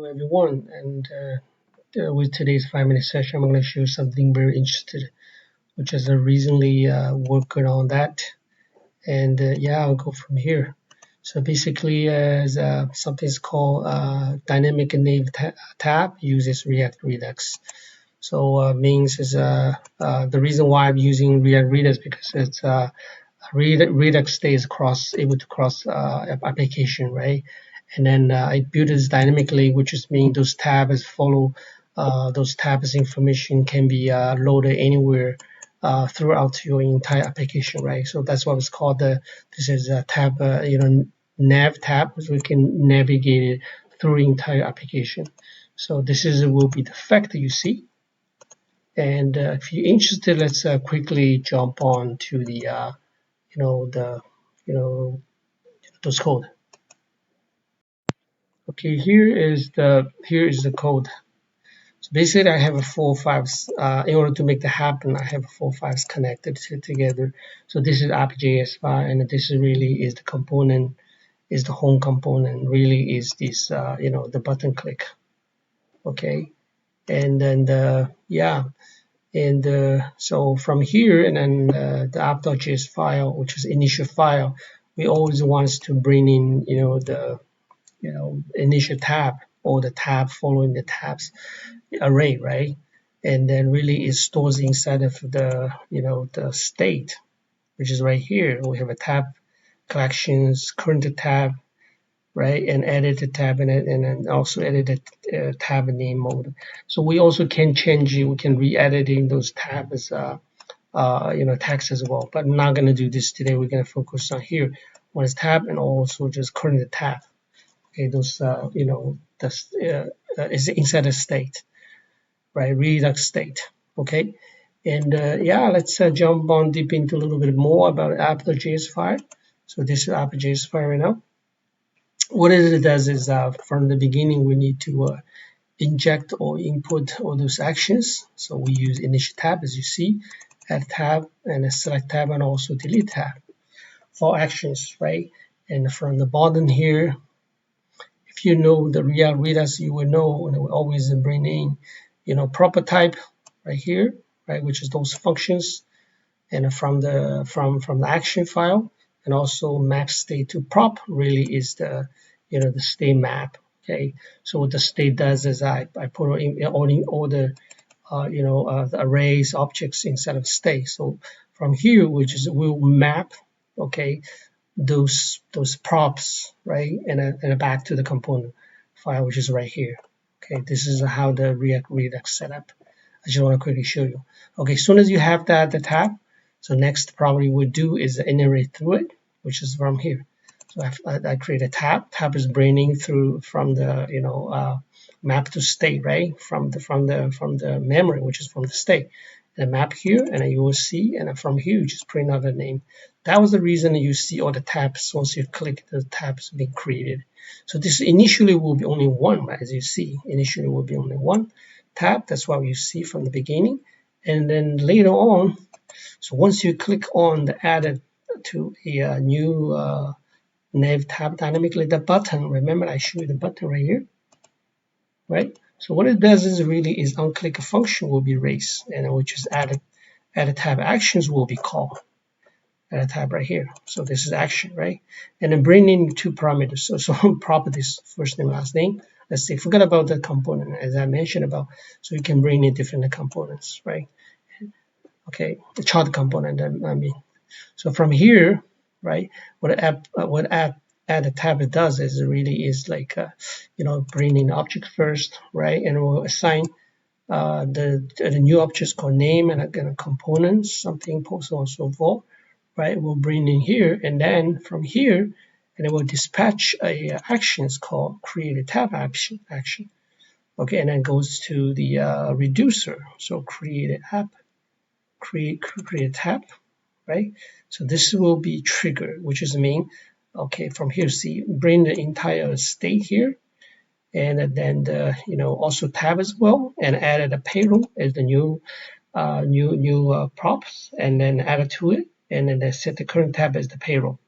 Hello everyone, and with today's 5 minute session, I'm going to show something very interesting, which is recently working on that, and yeah, I'll go from here. So basically, as something's called dynamic nav tab uses React Redux. So means is the reason why I'm using React Redux because it's Redux stays able to cross application, right? And then I build this dynamically, which is mean those tabs follow those tabs information can be loaded anywhere throughout your entire application, right? So that's what it's called. This is a tab, nav tab, so we can navigate it through the entire application. So this is will be the fact that you see. And if you're interested, let's quickly jump on to the the you know those code. Okay, here is the code. So basically, I have a four files. In order to make that happen, I have four files connected together. So this is app.js file, and this is really is the component, is the home component. Really is this the button click. Okay, and then yeah. And so from here, and then the app.js file, which is initial file, we always want to bring in, the initial tab or the tab following the tabs array, right? And then really it stores inside of the, the state, which is right here. We have a tab collections, current tab, right? And edit the tab and then also edit the tab name mode. So we also can change it. We can re-editing those tabs, text as well. But I'm not going to do this today. We're going to focus on here. One is tab and also just current tab. Okay, those is inside the state, right? Redux state. Okay, and yeah, let's jump on deep into a little bit more about app.js file. So this is app.js file right now. What it does is from the beginning we need to inject or input all those actions. So we use initial tab, as you see, add tab and a select tab and also delete tab for actions, right? And from the bottom here, if you know the React Redux, you will know, and we always bring in, proper type right here, right, which is those functions, and from the action file, and also map state to prop really is the the state map. Okay, so what the state does is I put in all the the arrays objects inside of state. So from here, which is we'll map, okay, those props, right, and back to the component file, which is right here. Okay, this is how the React Redux setup. I just want to quickly show you. Okay, as soon as you have the tab, so next probably we do is iterate through it, which is from here. So I create a tab. Tab is bringing through from the map to state, right? From the memory, which is from the state. And map here, and you will see, and from here you just print out the name. That was the reason you see all the tabs. Once you click, the tabs being created. So this initially will be only one, right? As you see, initially will be only one tab. That's what you see from the beginning. And then later on, so once you click on the added to a new nav tab dynamically, the button, remember I showed you the button right here, right? So what it does is really is unclick a function will be raised, and which is added tab actions will be called. Add a tab right here. So this is action, right? And then bring in two parameters. So properties, first name, last name. Let's say, forget about the component as I mentioned about. So you can bring in different components, right? Okay, the child component, I mean. So from here, right, what add a tab does is really is like, bring in object first, right? And we'll assign the new objects called name and again components, something, so on and so forth, right? We'll bring in here, and then from here, and it will dispatch a actions called create a tab action. Okay, and then goes to the reducer. So create an app, create a tab, right? So this will be triggered, which is mean, okay, from here, see, bring the entire state here, and then the also tab as well, and added a payroll as the new props, and then add it to it, and then set the current tab as the payroll.